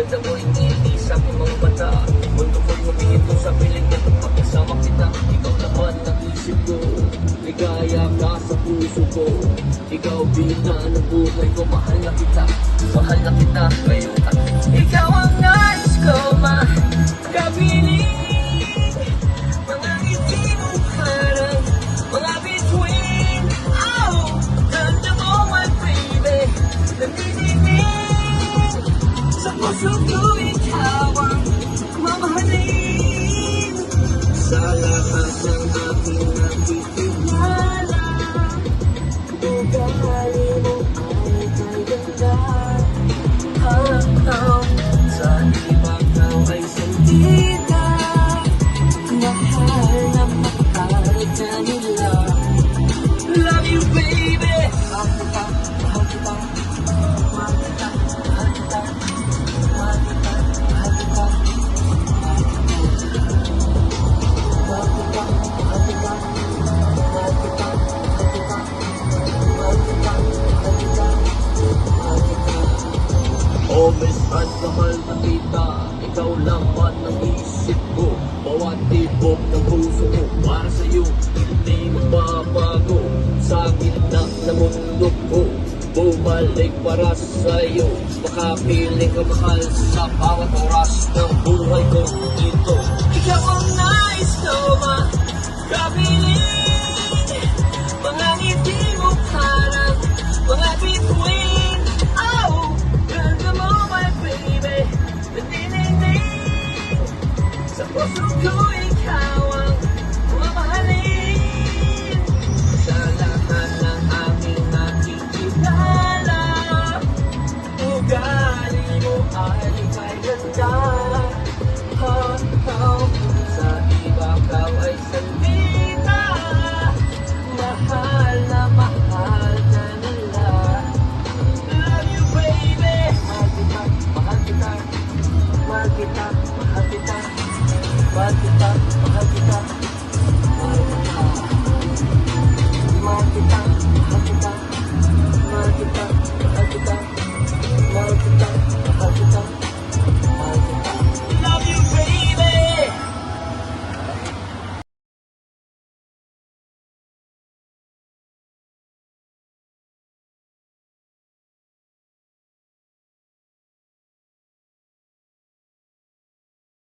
Ganda mo rin ngiti sa aking mga mata. Mundo ko'y humihinto sa piling na pagkasama kita. Ikaw naman ang isip ko, ligaya ka sa puso ko. Ikaw bida ng buhay ko, mahal na kita. Mahal na kita ngayon at ikaw ang nais ko makapiling. Mga ngiti mo parang mga bituin. Oh, ganda mo my baby, nanininig sa puso ko, ikaw ang mamahalin. Sa lahat ng aking nakikilala, ugali mo ay kay ganda. Sa ibagaw ay sandita, mahal na makakarag ka nila. Love you baby, mahal kita, mahal kita, mahal kita, mahal kita, mahal kita, mahal kita, mahal kita, mahal kita, mahal kita, mahal kita, mahal kita, mahal kita. Oh, miss at mahal na kita, ikaw lang man ang isip ko. Bawat tibok ng puso ko, para sa'yo, hindi magbabago. Sa gitna ng mundo ko, bumalik para sa'yo. Makapiling ka mahal sa bawat oras ng buhay ko dito. Ikaw ang nais ko makapiling. Mga ngiti mo parang mga bituin. Oh, ganda mo my baby, nanininig sa puso ko, ikaw ang mamahalin. Sa lahat ng aming nakikilala, ugali mo ay kay ganda.